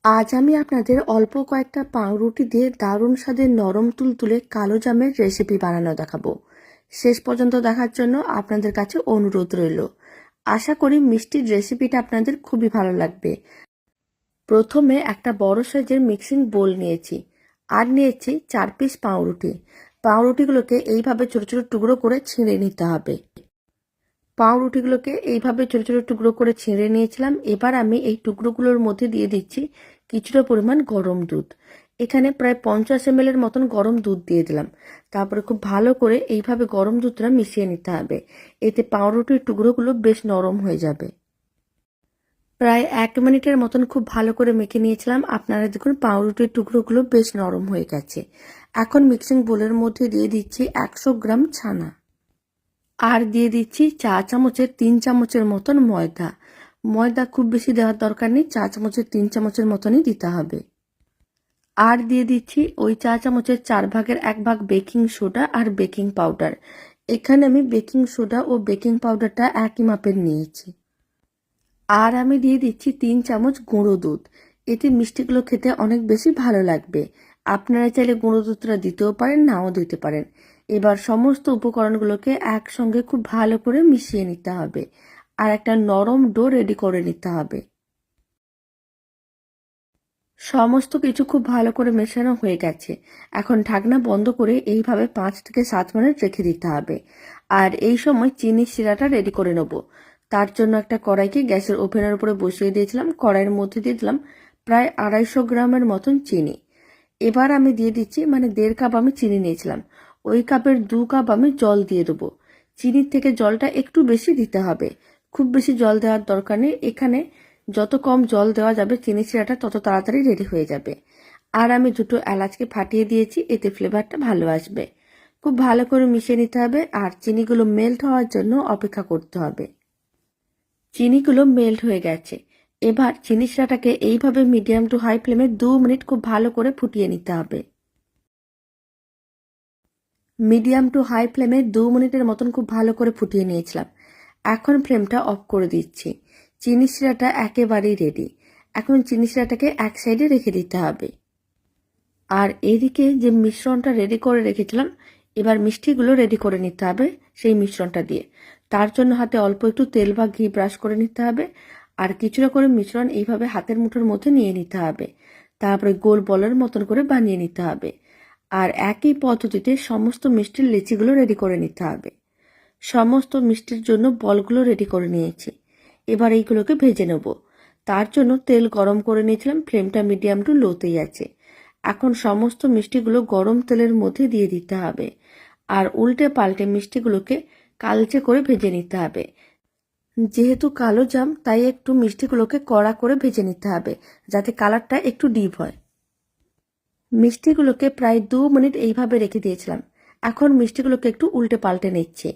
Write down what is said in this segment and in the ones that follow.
আজ আমি আপনাদের অল্প কয়েকটা পাউরুটি দিয়ে দারুণ স্বাদের নরম তুলতুলে কালো জামের রেসিপি বানানো দেখাবো। শেষ পর্যন্ত দেখার জন্য আপনাদের কাছে অনুরোধ রইল। আশা করি মিষ্টির রেসিপিটা আপনাদের খুবই ভালো লাগবে। প্রথমে একটা বড় সাইজের মিক্সিং বোল নিয়েছি আর নিয়েছি 4 পিস পাউরুটি। পাউরুটিগুলোকে এইভাবে ছোট ছোট টুকরো করে ছিঁড়ে নিতে হবে। পাউরুটিগুলোকে এইভাবে ছোট ছোট টুকরো করে ছিঁড়ে নিয়েছিলাম। এবার আমি এই টুকরোগুলোর মধ্যে দিয়ে দিচ্ছি কিছুটা পরিমাণ গরম দুধ। এখানে প্রায় 50 ml এর মতন গরম দুধ দিয়ে দিলাম। তারপরে খুব ভালো করে এইভাবে গরম দুধটা মিশিয়ে নিতে হবে। এতে পাউরুটির টুকরোগুলো বেশ নরম হয়ে যাবে। প্রায় 1 মিনিটের মতন খুব ভালো করে মেখে নিয়েছিলাম। আপনারা দেখুন পাউরুটির টুকরোগুলো বেশ নরম হয়ে গেছে। এখন মিক্সিং বোলের মধ্যে দিয়ে দিচ্ছি 100 গ্রাম ছানা আর দিয়ে দিচ্ছি চা চামচের 3 চামচের মতন ময়দা। ময়দা খুব বেশি দেওয়ার দরকার নেই, চা চামচের 3 চামচের মতনই দিতে হবে। আর দিয়ে দিচ্ছি ওই চা চামচের 4 ভাগের 1 ভাগ বেকিং সোডা আর বেকিং পাউডার। এখানে আমি বেকিং সোডা ও বেকিং পাউডারটা একই মাপের নিয়েছি। আর আমি দিয়ে দিচ্ছি 3 চামচ গুঁড়ো দুধ। এতে মিষ্টিগুলো খেতে অনেক বেশি ভালো লাগবে। আপনারা চাইলে গুঁড়ো দুধটা দিতেও পারেন, নাও দিতে পারেন। এবার সমস্ত উপকরণগুলোকে একসঙ্গে খুব ভালো করে মিশিয়ে নিতে হবে আর একটা নরম ডো রেডি করে নিতে হবে। সমস্ত কিছু খুব ভালো করে মেশানো হয়ে গেছে। এখন ঢাকনা বন্ধ করে এইভাবে 5 থেকে 7 মিনিট রেখে দিতে হবে। আর এই সময় চিনির শিরাটা রেডি করে নেব। তার জন্য একটা কড়াইকে গ্যাসের ওভেনের উপরে বসিয়ে দিয়েছিলাম। কড়াইয়ের মধ্যে দিয়ে দিলাম প্রায় 250 গ্রামের মতন চিনি। এবার আমি দিয়ে দিচ্ছি 1.5 কাপ আমি চিনি নিয়েছিলাম, ওই কাপের 2 কাপ আমি জল দিয়ে দেবো। চিনির থেকে জলটা একটু বেশি দিতে হবে, খুব বেশি জল দেওয়ার দরকার নেই। এখানে যত কম জল দেওয়া যাবে চিনি শিরাটা তত তাড়াতাড়ি রেডি হয়ে যাবে। আর আমি 2টো এলাচকে ফাটিয়ে দিয়েছি, এতে ফ্লেভারটা ভালো আসবে। খুব ভালো করে মিশিয়ে নিতে হবে আর চিনিগুলো মেল্ট হওয়ার জন্য অপেক্ষা করতে হবে। চিনিগুলো মেল্ট হয়ে গেছে। এবার চিনি শিরাটাকে এইভাবে মিডিয়াম টু হাই ফ্লেমে 2 মিনিট খুব ভালো করে ফুটিয়ে নিতে হবে। মিডিয়াম টু হাই ফ্লেমে 2 মিনিটের মতন খুব ভালো করে ফুটিয়ে নিয়েছিলাম। এখন ফ্লেমটা অফ করে দিচ্ছি। চিনি শিরাটা একেবারেই রেডি। এখন চিনি শিরাটাকে এক সাইডে রেখে দিতে হবে। আর এদিকে যে মিশ্রণটা রেডি করে রেখেছিলাম, এবার মিষ্টিগুলো রেডি করে নিতে হবে সেই মিশ্রণটা দিয়ে। তার জন্য হাতে অল্প একটু তেল বা ঘি ব্রাশ করে নিতে হবে আর কিছুটা করে মিশ্রণ এইভাবে হাতের মুঠোর মধ্যে নিয়ে নিতে হবে। তারপরে গোল বলের মতন করে বানিয়ে নিতে হবে। আর একই পদ্ধতিতে সমস্ত মিষ্টির লেচিগুলো রেডি করে নিতে হবে। সমস্ত মিষ্টির জন্য বলগুলো রেডি করে নিয়েছি। এবার এইগুলোকে ভেজে নেব। তার জন্য তেল গরম করে নিয়েছিলাম, ফ্লেমটা মিডিয়াম টু লোতেই আছে। এখন সমস্ত মিষ্টিগুলো গরম তেলের মধ্যে দিয়ে দিতে হবে আর উল্টে পাল্টে মিষ্টিগুলোকে কালচে করে ভেজে নিতে হবে। যেহেতু কালো জাম তাই একটু মিষ্টিগুলোকে কড়া করে ভেজে নিতে হবে যাতে কালারটা একটু ডিপ হয়। মিষ্টিগুলোকে প্রায় 2 মিনিট এইভাবে রেখে দিয়েছিলাম। এখন মিষ্টিগুলোকে একটু উল্টে পাল্টে নিচ্ছে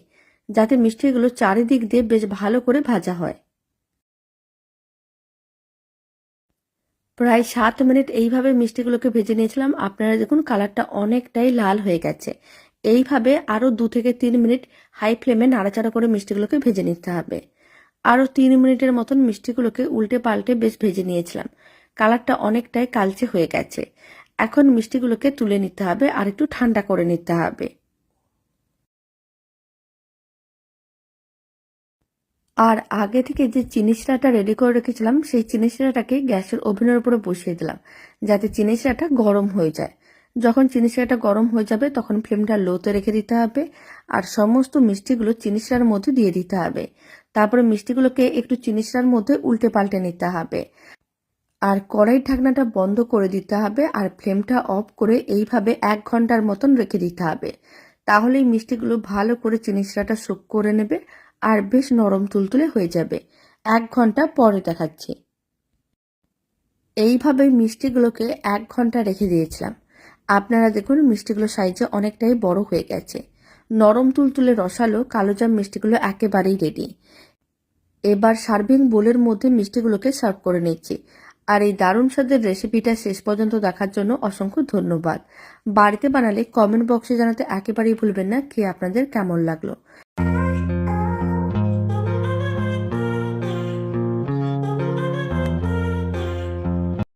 যাতে মিষ্টিগুলো চারিদিক দিয়ে বেশ ভালো করে ভাজা হয়। প্রায় 7 মিনিট এইভাবে মিষ্টিগুলোকে ভেজে নিয়েছিলাম। আপনারা দেখুন কালারটা অনেকটাই লাল হয়ে গেছে। এইভাবে আরও 2 থেকে 3 মিনিট হাই ফ্লেমে নাড়াচাড়া করে মিষ্টিগুলোকে ভেজে নিতে হবে। আরও 3 মিনিটের মতন মিষ্টিগুলোকে উল্টে পাল্টে বেশ ভেজে নিয়েছিলাম। কালারটা অনেকটাই কালচে হয়ে গেছে। এখন মিষ্টিগুলোকে তুলে নিতে হবে আর একটু ঠান্ডা করে নিতে হবে। আর আগে থেকে যে চিনি শিরাটা রেডি করে রেখেছিলাম সেই চিনি শিরাটাকে গ্যাসের ওভেনের উপরে বসিয়ে দিলাম যাতে চিনি শিরাটা গরম হয়ে যায়। যখন চিনি শিরাটা গরম হয়ে যাবে তখন ফ্লেমটা লোতে রেখে দিতে হবে আর সমস্ত মিষ্টিগুলো চিনি শিরার মধ্যে দিয়ে দিতে হবে। তারপরে মিষ্টিগুলোকে একটু চিনি শিরার মধ্যে উল্টে পাল্টে নিতে হবে আর কড়াই ঢাকনাটা বন্ধ করে দিতে হবে আর ফ্লেমটা অফ করে এইভাবে 1 ঘন্টার মতন রেখে দিতে হবে। তাহলেই মিষ্টিগুলো ভালো করে চিনি শিরাটা সোক করে নেবে আর বেশ নরম তুলতুলে হয়ে যাবে। 1 ঘন্টা পরে দেখাচ্ছি। এইভাবে মিষ্টিগুলোকে 1 ঘন্টা রেখে দিয়েছিলাম। আপনারা দেখুন মিষ্টিগুলো সাইজে অনেকটাই বড় হয়ে গেছে। নরম তুলতুলে রসালো কালোজাম মিষ্টিগুলো একেবারেই রেডি। এবার সার্ভিং বোলের মধ্যে মিষ্টিগুলোকে সার্ভ করে নিচ্ছি। আর এই দারুণ স্বাদের রেসিপিটা শেষ পর্যন্ত দেখার জন্য অসংখ্য ধন্যবাদ। বাড়িতে বানালে কমেন্ট বক্সে জানাতে একেবারেই ভুলবেন না আপনাদের কেমন লাগলো।